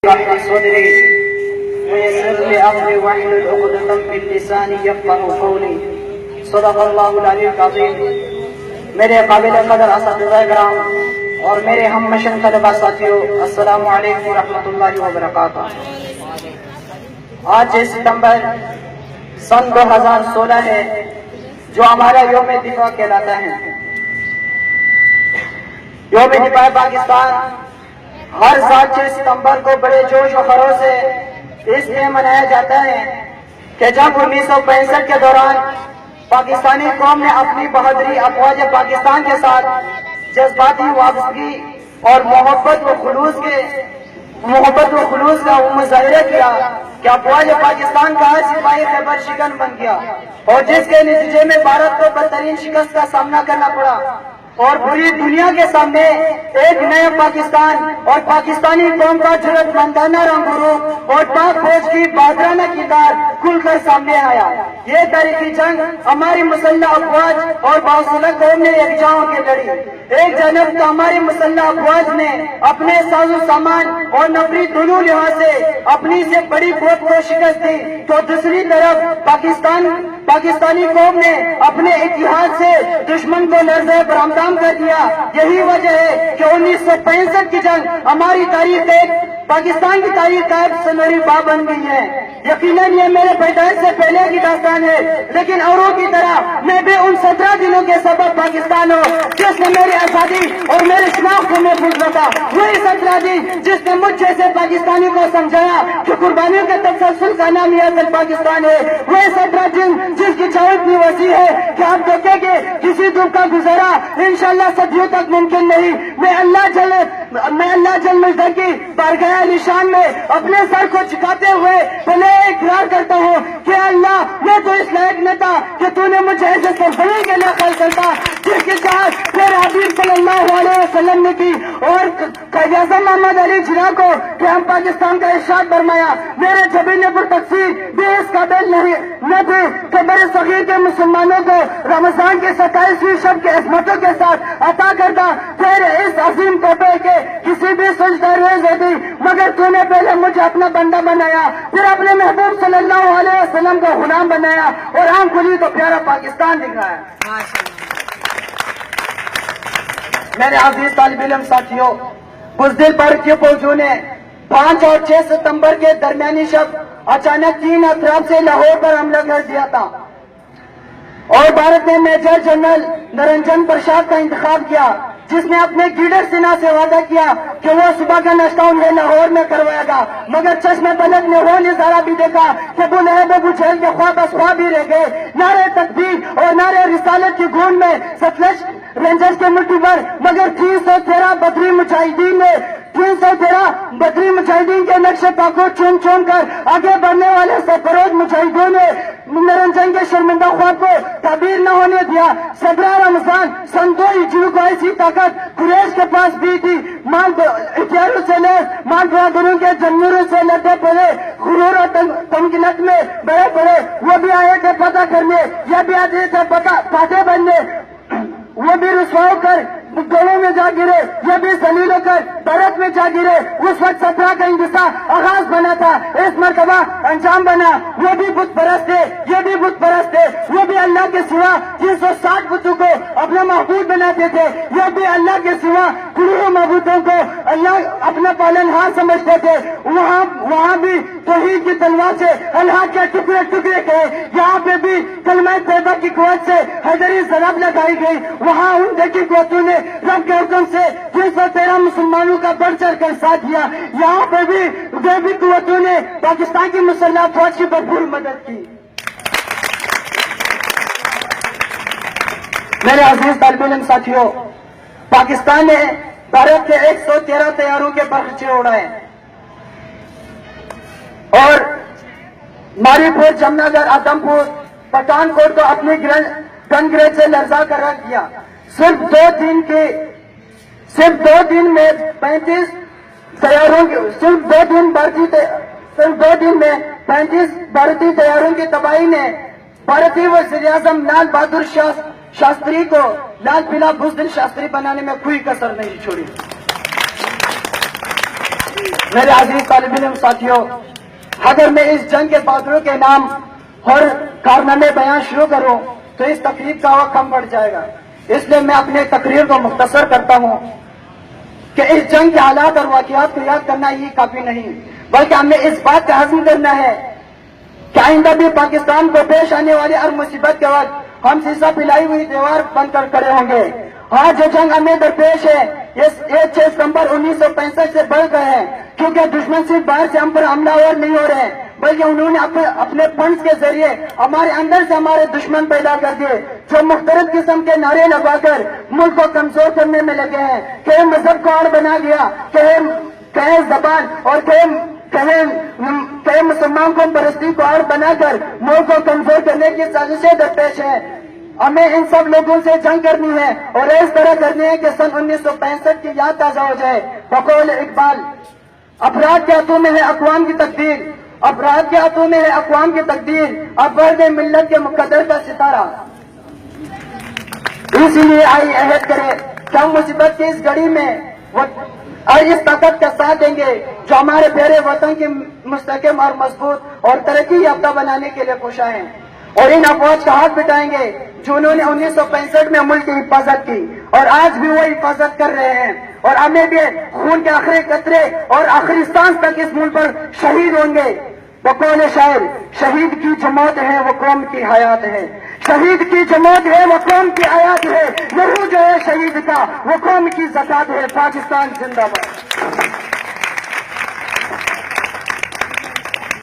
اشرح صدري ويسر لي امري واحلل عقدة من لساني يفقهوا قولي صدق اللہ العلی العظیم۔ میرے قابل قدر اساتذہ کرام اور میرے ہم مشن طلبہ ساتھیوں، السلام علیکم ورحمۃ اللہ وبرکاتہ۔ آج 6 ستمبر سن 2016 ہے جو ہمارا یوم دفاع کہلاتا ہے۔ یوم دفاع پاکستان ہر سال 6 ستمبر کو بڑے جوش و خروش سے اس لیے منایا جاتا ہے کہ جب 1965 کے دوران پاکستانی قوم نے اپنی بہادری افواج پاکستان کے ساتھ جذباتی وابستگی اور محبت و خلوص کا مظاہرہ کیا کہ افواج پاکستان کا ہر سپاہی خیبر شکن بن گیا، اور جس کے نتیجے میں بھارت کو بدترین شکست کا سامنا کرنا پڑا اور پوری دنیا کے سامنے ایک نیا پاکستان اور پاکستانی قوم کا جرأت مندانہ رنگ روپ اور پاک فوج کی بہادرانہ کردار کھل کر سامنے آیا۔ یہ تاریخی جنگ ہماری مسلح افواج اور باصلہ قوم نے یکجا کے لڑی۔ ایک جانب تو ہماری مسلح افواج نے اپنے ساز و سامان اور نفری دونوں لحاظ سے اپنی سے بڑی قوت کو شکست دی، تو دوسری طرف پاکستانی قوم نے اپنے اتحاد سے دشمن کو لرزہ برآمدام کر دیا۔ یہی وجہ ہے کہ 1965 کی جنگ ہماری تاریخ پاکستان کی تاریخ کا ایک سنہری باب بن گئی ہے۔ یقیناً یہ میرے پیدائش سے پہلے کی داستان ہے، لیکن اوروں کی طرح میں بھی ان 17 دنوں کے سبب پاکستان ہوں جس نے میری آزادی اور میرے شناخت کو محفوظ رکھا۔ وہی 17 دن جس نے مجھ جیسے پاکستانی کو سمجھایا کہ قربانیوں کے تسلسل کا نام یہ اصل پاکستان ہے۔ وہی 17 دن جس کی چاہت اتنی وسیع ہے کہ آپ دیکھیں کہ کسی دور کا گزارا انشاءاللہ صدیوں تک ممکن نہیں۔ میں اللہ جل مجدہ کی بارگاہ عالیشان میں اپنے سر کو جھکاتے ہوئے پہلے اقرار کرتا ہوں کہ اللہ میں تو اس لائق نہ تھا کہ تو نے مجھے ایسے سرزمین کے لیے خلق کرتا جس کی چاہت میرے حبیب صلی اللہ علیہ وسلم نے کی، اور قائد اعظم محمد علی جناح کو کہ ہم پاکستان کا ارشاد فرمایا، میرے جبین پر تقسیم بھی اس قابل نہ تھے کہ بڑے صغیر کے مسلمانوں کو رمضان کے 27ویں شب کے عصمتوں کے ساتھ عطا کرتا تیرے اس عظیم تحفے کے کسی بھی سجدہ ریز ہوتی، مگر تو نے پہلے مجھے اپنا بندہ بنایا، پھر اپنے محبوب صلی اللہ علیہ وسلم کا غلام بنایا اور آنکھ کھلی تو پیارا پاکستان دکھایا۔ میرے عزیز طالب علم ساتھیوں، بزدل بھارتی فوجوں نے 5 اور 6 ستمبر کے درمیانی شب اچانک 3 اطراف سے لاہور پر حملہ کر دیا تھا، اور بھارت نے میجر جنرل نرنجن پرساد کا انتخاب کیا جس نے اپنے لیڈر سینا سے وعدہ کیا کہ وہ صبح کا ناشتہ انہیں لاہور میں کروائے گا، مگر چشم بلد نے وہ نظارہ بھی دیکھا کہ وہ لہب ابو جہل کے خواب بس خواب ہی رہ گئے۔ نعرے تکبیر اور نعرے رسالت کی گونج میں ستلج رینجرز کے مٹھی پر مگر 313 بدری مجاہدین کے نقش پا کو چون کر آگے بڑھنے والے سرفروش مجاہدوں نے نرنجن کے شرمندہ خواب کو تعبیر نہ ہونے دیا۔ 17 رمضان سن 2 ہجری کو ایسی طاقت قریش کے پاس بھی تھی، ہتھیاروں سے لیس مال بہادروں کے جنوروں سے لدے پڑے، غرور اور تمکنت میں بڑے پڑے، وہ بھی آئے تھے پتہ کرنے، یہ بھی آتے تھے پاتے بننے، وہ بھی رسوا ہو کر گولوں میں جا گرے، یہ بھی ذلیل ہو کر برت میں جا گرے۔ اس وقت 17 کا انتشار آغاز بنا تھا، اس مرتبہ انجام بنا۔ وہ بھی بت پرست تھے، یہ بھی بت پرست تھے، وہ بھی اللہ کے سوا 360 بتوں کو اپنا معبود بناتے تھے، یہ بھی اللہ کے سوا کروڑوں معبودوں کو اللہ اپنا پالنہار سمجھتے تھے۔ وہاں بھی توحید کی تلوار سے اللہ کے ٹکڑے کہے، یہاں پہ بھی کلمہ طیبہ کی قوت سے حیدری ضرب لگائی گئی۔ وہاں ان دیکھی قوتوں نے رب کے حکم سے 313 مسلمانوں کا بڑھ چڑھ کر ساتھ دیا۔ یہاں پہ بھی غیبی قوتوں نے پاکستان کی مسلح فوج کی بھرپور مدد کی۔ میرے عزیز طالب علم ساتھیوں، پاکستان نے بھارت کے 113 طیاروں کے پرخچے اڑائے اور ماری پور، جمنا گڑھ، آدم پور، پٹھان کوٹ کو اپنی گن گریڈ سے لرزا کر رکھ دیا۔ صرف 2 دن میں 35 بھارتی طیاروں کی تباہی نے بھارتی وزیر اعظم لال بہادر شاستری کو لال قلعہ بزدل شاستری بنانے میں کوئی کسر نہیں چھوڑی۔ میرے عزیز طالب علم ساتھیوں، اگر میں اس جنگ کے بہادروں کے نام اور کارنامے بیان شروع کروں تو اس تقریب کا وقت کم پڑ جائے گا، اس لیے میں اپنے تقریر کو مختصر کرتا ہوں کہ اس جنگ کے حالات اور واقعات کو یاد کرنا ہی کافی نہیں، بلکہ ہمیں اس بات کا عزم کرنا ہے کہ آئندہ بھی پاکستان کو پیش آنے والی ہر مصیبت کے وقت ہم سیسا پلائی ہوئی دیوار بن کر کھڑے ہوں گے۔ آج جو جنگ ہمیں درپیش ہے یہ 6 ستمبر 1965 سے بڑھ گئے ہیں، کیونکہ دشمن صرف باہر سے ہم پر حملہ آور نہیں ہو رہے بلکہ انہوں نے اپنے فنڈز کے ذریعے ہمارے اندر سے ہمارے دشمن پیدا کر دیے، جو مختلف قسم کے نعرے لگا کر ملک کو کمزور کرنے میں لگے ہیں، کہ مذہب کو آڑ بنا دیا، کہ زبان اور کہ مسلمان قوم پرستی کو آڑ بنا کر ملک کو کمزور کرنے کی سازشیں درپیش ہیں۔ ہمیں ان سب لوگوں سے جنگ کرنی ہے اور اس طرح کرنی ہے کہ سن 1965 کی یاد تازہ ہو جائے۔ بقول اقبال، افراد کے ہاتھوں میں ہے اقوام کی تقدیر، افراد کے ہاتھوں میں ہے اقوام کی تقدیر، اب فرد ملت کے مقدر کا ستارہ۔ اسی لیے آئی عہد کرے کہ ہم مصیبت کی اس گھڑی میں اور اس طاقت کا ساتھ دیں گے جو ہمارے پیارے وطن کی مستحکم اور مضبوط اور ترقی یافتہ بنانے کے لیے کوشاں ہیں، اور ان افواج کا ہاتھ بٹائیں گے جو انہوں نے 1965 میں ملک کی حفاظت کی اور آج بھی وہ حفاظت کر رہے ہیں، اور ہمیں بھی خون کے آخری قطرے اور آخری سانس تک اس ملک پر شہید ہوں گے۔ بقول شاعر، شہید کی جو موت ہے وہ قوم کی حیات ہے، شہید کی جو موت ہے وہ قوم کی حیات ہے، لہو جو ہے شہید کا وہ قوم کی زکات ہے۔ پاکستان زندہ باد۔